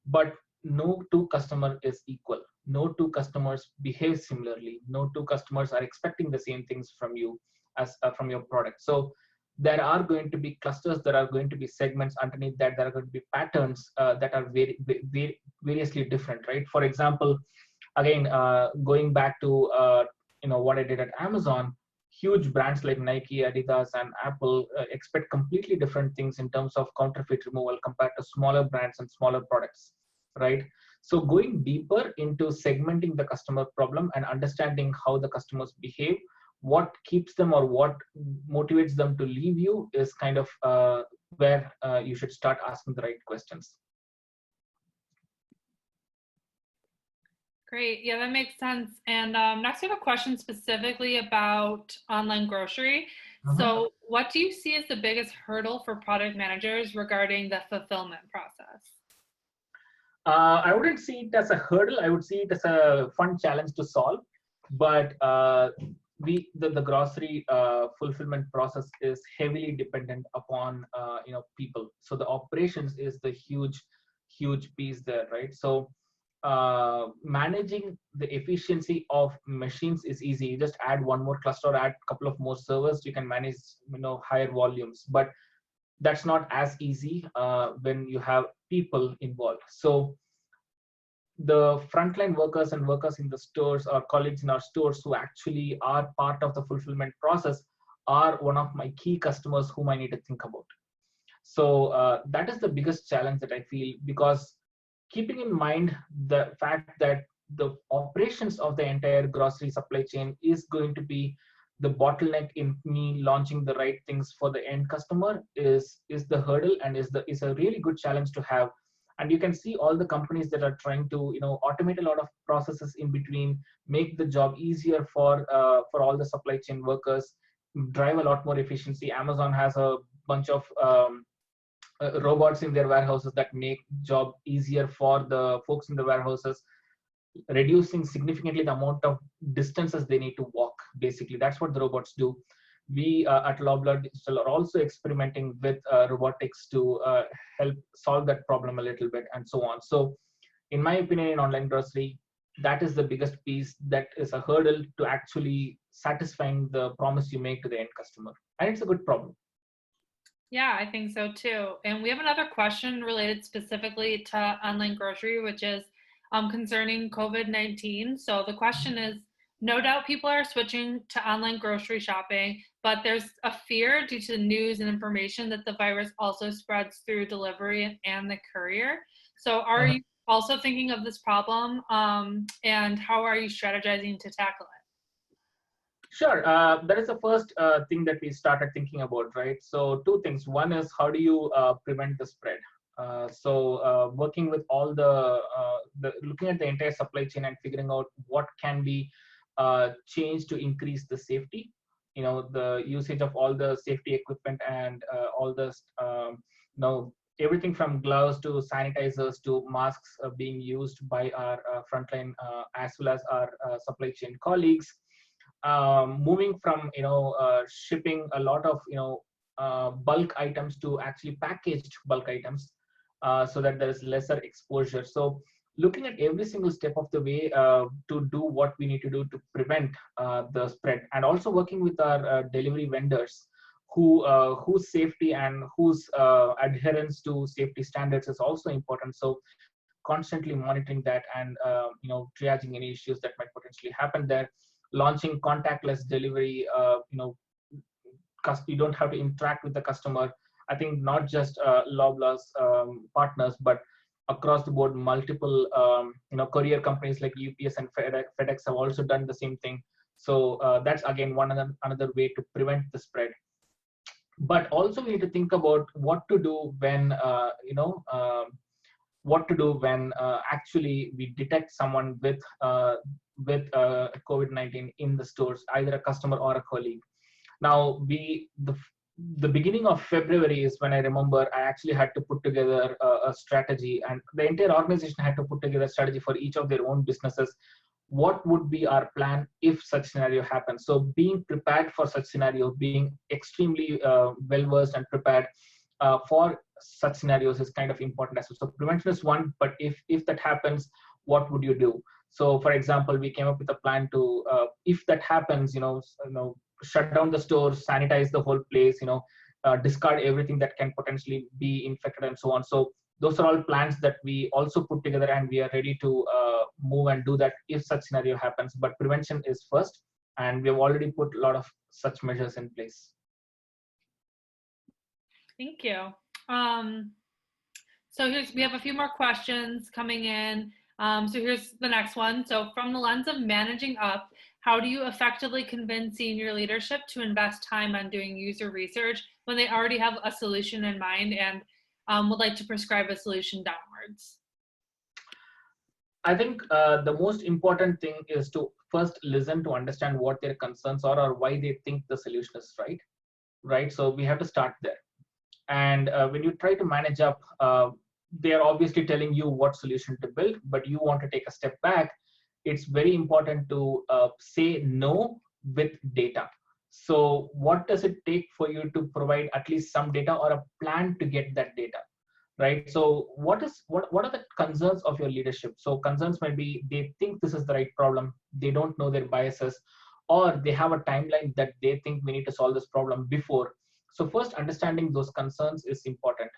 but no two customer is equal. No two customers behave similarly. No two customers are expecting the same things from you as from your product. So there are going to be clusters, there are going to be segments underneath that, there are going to be patterns that are variously different, right? For example, again, going back to what I did at Amazon, huge brands like Nike, Adidas, and Apple expect completely different things in terms of counterfeit removal compared to smaller brands and smaller products, right? So going deeper into segmenting the customer problem and understanding how the customers behave, what keeps them or what motivates them to leave you is kind of where you should start asking the right questions. Great. Yeah, that makes sense. And next we have a question specifically about online grocery. So what do you see as the biggest hurdle for product managers regarding the fulfillment process? I wouldn't see it as a hurdle. I would see it as a fun challenge to solve. But the grocery fulfillment process is heavily dependent upon people. So the operations is the huge piece there, right? So managing the efficiency of machines is easy. You just add one more cluster, add a couple of more servers, you can manage higher volumes. But that's not as easy when you have people involved. So the frontline workers and workers in the stores or colleagues in our stores who actually are part of the fulfillment process are one of my key customers whom I need to think about. So that is the biggest challenge that I feel, because keeping in mind the fact that the operations of the entire grocery supply chain is going to be the bottleneck in me launching the right things for the end customer is the hurdle, and is a really good challenge to have. And you can see all the companies that are trying to automate a lot of processes in between, make the job easier for all the supply chain workers, drive a lot more efficiency. Amazon has a bunch of robots in their warehouses that make job easier for the folks in the warehouses, reducing significantly the amount of distances they need to walk. Basically, that's what the robots do. We at Loblaw Digital are also experimenting with robotics to help solve that problem a little bit, and so on. So in my opinion, in online grocery, that is the biggest piece that is a hurdle to actually satisfying the promise you make to the end customer, and it's a good problem. Yeah, I think so too. And we have another question related specifically to online grocery, which is concerning COVID-19. So the question is, no doubt people are switching to online grocery shopping, but there's a fear due to the news and information that the virus also spreads through delivery and the courier. So are you also thinking of this problem, and how are you strategizing to tackle it? Sure. That is the first thing that we started thinking about, right? So two things. One is, how do you prevent the spread? Working with all looking at the entire supply chain and figuring out what can be changed to increase the safety. The usage of all the safety equipment and all this, everything from gloves to sanitizers to masks being used by our frontline as well as our supply chain colleagues. Moving from shipping a lot of bulk items to actually packaged bulk items, so that there is lesser exposure. So looking at every single step of the way to do what we need to do to prevent the spread, and also working with our delivery vendors whose safety and whose adherence to safety standards is also important. So constantly monitoring that, and triaging any issues that might potentially happen there. Launching contactless delivery, you don't have to interact with the customer. I think not just Loblaw's partners, but across the board, multiple courier companies like UPS and FedEx have also done the same thing. So that's again another way to prevent the spread. But also we need to think about what to do when actually we detect someone with COVID-19 in the stores, either a customer or a colleague. Now, the beginning of February is when I remember I actually had to put together a strategy, and the entire organization had to put together a strategy for each of their own businesses. What would be our plan if such scenario happens? So being prepared for such scenario, being extremely well-versed and prepared for such scenarios is kind of important as well. So prevention is one, but if that happens, what would you do? So for example, we came up with a plan to, if that happens, shut down the stores, sanitize the whole place, discard everything that can potentially be infected, and so on. So those are all plans that we also put together, and we are ready to move and do that if such scenario happens. But prevention is first, and we have already put a lot of such measures in place. Thank you. So we have a few more questions coming in. So here's the next one. So from the lens of managing up, how do you effectively convince senior leadership to invest time on doing user research when they already have a solution in mind and would like to prescribe a solution downwards? I think the most important thing is to first listen to understand what their concerns are or why they think the solution is right? So we have to start there. And when you try to manage up, they are obviously telling you what solution to build, but you want to take a step back. It's very important to say no with data. So what does it take for you to provide at least some data or a plan to get that data, right? So what are the concerns of your leadership? So concerns might be they think this is the right problem, they don't know their biases, or they have a timeline that they think we need to solve this problem before. So first, understanding those concerns is important,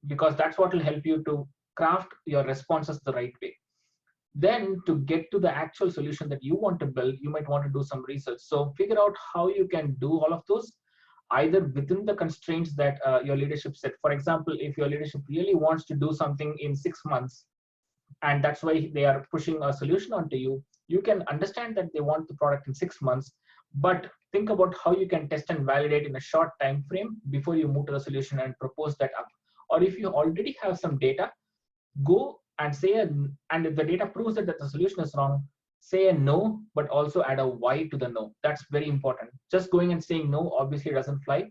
because that's what will help you to craft your responses the right way. Then to get to the actual solution that you want to build, you might want to do some research. So figure out how you can do all of those, either within the constraints that your leadership set. For example, if your leadership really wants to do something in 6 months, and that's why they are pushing a solution onto you, you can understand that they want the product in 6 months, but think about how you can test and validate in a short time frame before you move to the solution and propose that up. Or if you already have some data, go and say and if the data proves that the solution is wrong, say a no, but also add a why to the no. That's very important. Just going and saying no obviously doesn't fly.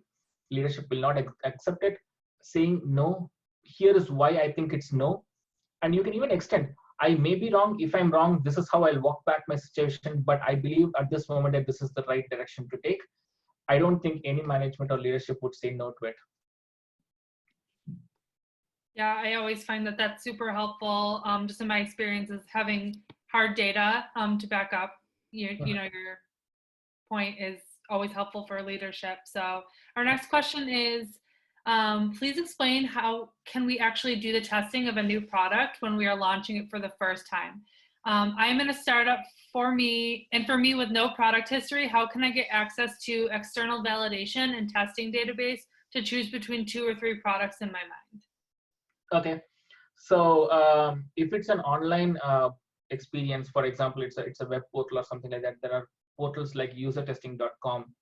Leadership will not accept it. Saying no, here is why I think it's no. And you can even extend, I may be wrong. If I'm wrong, this is how I'll walk back my situation, but I believe at this moment that this is the right direction to take. I don't think any management or leadership would say no to it. Yeah, I always find that that's super helpful. Just in my experience is having hard data to back up, you know, your point is always helpful for leadership. So our next question is, please explain how can we actually do the testing of a new product when we are launching it for the first time? I'm in a startup. For me with no product history, how can I get access to external validation and testing database to choose between 2 or 3 products in my mind? Okay, so if it's an online experience, for example, it's a web portal or something like that, there are portals like usertesting.com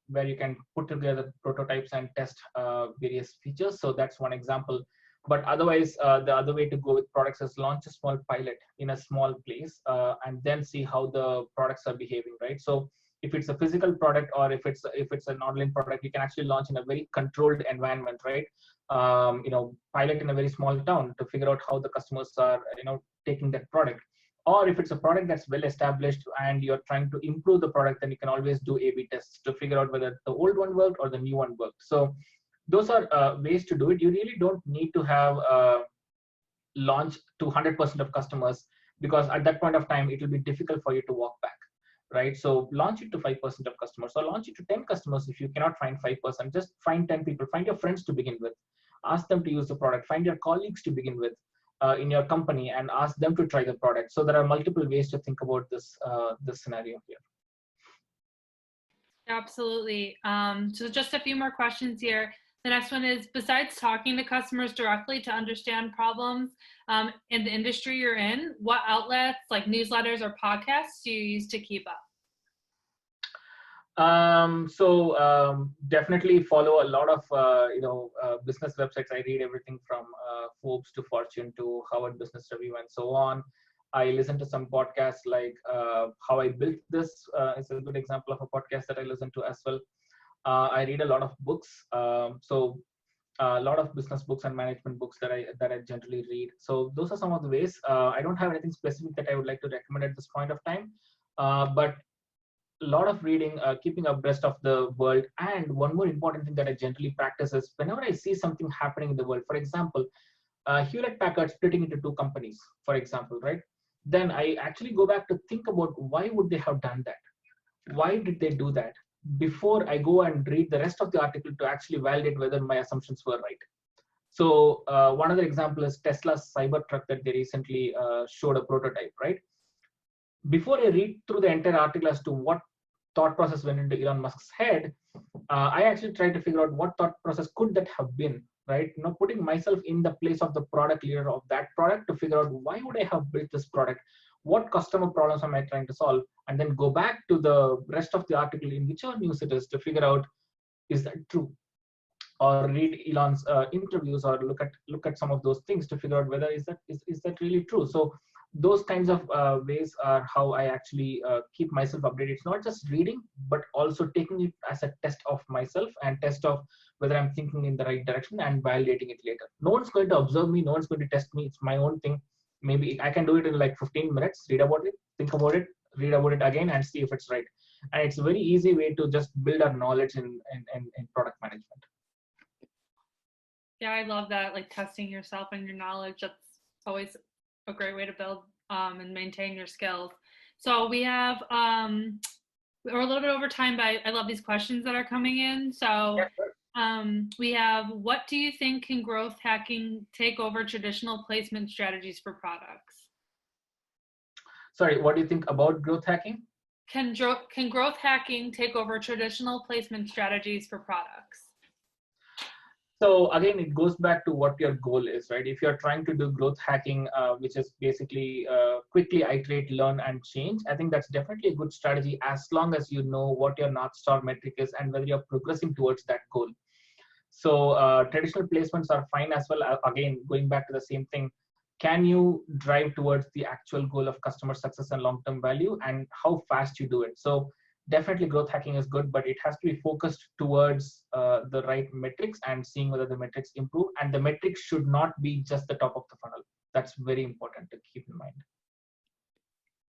where you can put together prototypes and test various features. So that's one example. But otherwise, the other way to go with products is launch a small pilot in a small place and then see how the products are behaving, right? So if it's a physical product or if it's an online product, you can actually launch in a very controlled environment, right? Pilot in a very small town to figure out how the customers are, taking that product. Or if it's a product that's well established and you're trying to improve the product, then you can always do A/B tests to figure out whether the old one worked or the new one worked. So those are ways to do it. You really don't need to have launch to 100% of customers, because at that point of time, it will be difficult for you to walk back, right? So launch it to 5% of customers, or launch it to 10 customers. If you cannot find 5%, just find 10 people, find your friends to begin with, ask them to use the product, find your colleagues to begin with in your company and ask them to try the product. So there are multiple ways to think about this scenario here. Absolutely. So just a few more questions here. The next one is, besides talking to customers directly to understand problems in the industry you're in, what outlets like newsletters or podcasts do you use to keep up? Definitely follow a lot of business websites. I read everything from Forbes to Fortune to Harvard Business Review and so on. I listen to some podcasts like How I Built This is a good example of a podcast that I listen to as well. I read a lot of books, so a lot of business books and management books that I generally read. So those are some of the ways. I don't have anything specific that I would like to recommend at this point of time, but a lot of reading, keeping abreast of the world. And one more important thing that I generally practice is whenever I see something happening in the world, for example, Hewlett Packard splitting into 2 companies, for example, right? Then I actually go back to think about why would they have done that? Why did they do that? Before I go and read the rest of the article to actually validate whether my assumptions were right. So one other example is Tesla's Cybertruck that they recently showed a prototype, right? Before I read through the entire article as to what thought process went into Elon Musk's head, I actually tried to figure out what thought process could that have been, right? Putting myself in the place of the product leader of that product to figure out why would I have built this product? What customer problems am I trying to solve? And then go back to the rest of the article in whichever news it is to figure out, is that true? Or read Elon's interviews, or look at some of those things to figure out whether is that really true. So those kinds of ways are how I actually keep myself updated. It's not just reading, but also taking it as a test of myself and test of whether I'm thinking in the right direction and validating it later. No one's going to observe me. No one's going to test me. It's my own thing. Maybe I can do it in like 15 minutes, read about it, think about it, read about it again, and see if it's right. And it's a very easy way to just build our knowledge in product management. Yeah, I love that, like testing yourself and your knowledge. That's always a great way to build and maintain your skills. So we have, we're a little bit over time, but I love these questions that are coming in. So We have, what do you think can growth hacking take over traditional placement strategies for products? Sorry, what do you think about growth hacking? Can growth hacking take over traditional placement strategies for products? So again, it goes back to what your goal is, right? If you're trying to do growth hacking, which is basically quickly iterate, learn, and change, I think that's definitely a good strategy as long as you know what your North Star metric is and whether you're progressing towards that goal. So traditional placements are fine as well. Again, going back to the same thing, can you drive towards the actual goal of customer success and long-term value, and how fast you do it? So definitely growth hacking is good, but it has to be focused towards the right metrics and seeing whether the metrics improve. And the metrics should not be just the top of the funnel. That's very important to keep in mind.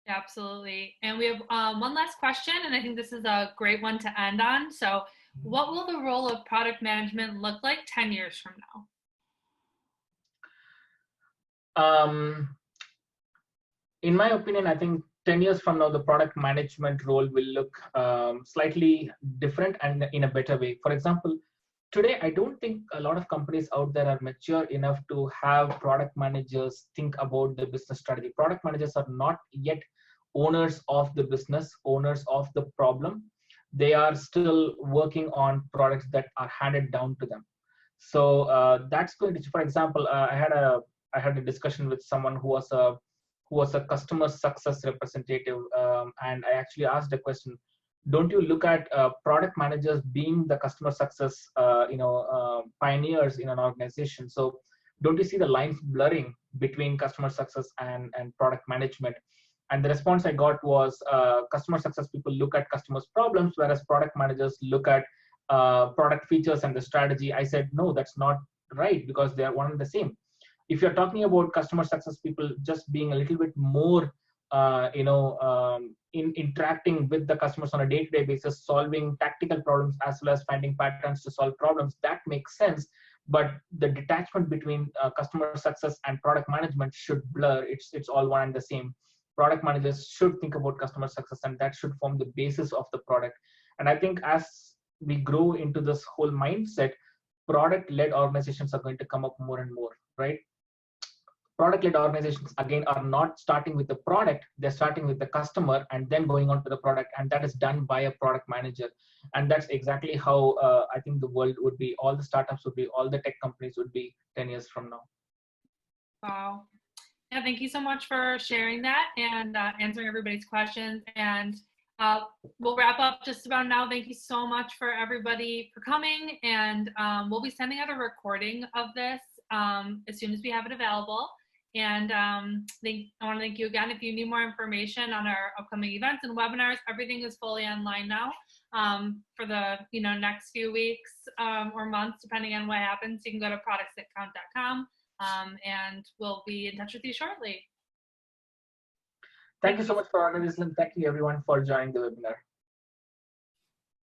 Absolutely. And we have one last question, and I think this is a great one to end on. So what will the role of product management look like 10 years from now? In my opinion, I think 10 years from now, the product management role will look slightly different and in a better way. For example, today, I don't think a lot of companies out there are mature enough to have product managers think about the business strategy. Product managers are not yet owners of the business, owners of the problem. They are still working on products that are handed down to them. So that's going to, for example, I had a discussion with someone who was a customer success representative, and I actually asked a question: don't you look at product managers being the customer success pioneers in an organization? So don't you see the lines blurring between customer success and product management? And the response I got was customer success people look at customers' problems, whereas product managers look at product features and the strategy. I said, no, that's not right, because they are one and the same. If you're talking about customer success people just being a little bit more in interacting with the customers on a day-to-day basis, solving tactical problems as well as finding patterns to solve problems, that makes sense. But the detachment between customer success and product management should blur. It's all one and the same. Product managers should think about customer success, and that should form the basis of the product. And I think as we grow into this whole mindset, product-led organizations are going to come up more and more, right? Product-led organizations, again, are not starting with the product, they're starting with the customer and then going on to the product, and that is done by a product manager. And that's exactly how I think the world would be, all the startups would be, all the tech companies would be 10 years from now. Wow. Yeah, thank you so much for sharing that and answering everybody's questions. And we'll wrap up just about now. Thank you so much for everybody for coming. And we'll be sending out a recording of this as soon as we have it available. And I want to thank you again. If you need more information on our upcoming events and webinars, everything is fully online now for the next few weeks or months, depending on what happens. You can go to productsthatcount.com. And we'll be in touch with you shortly. Thank you so much for listening. Thank you everyone for joining the webinar.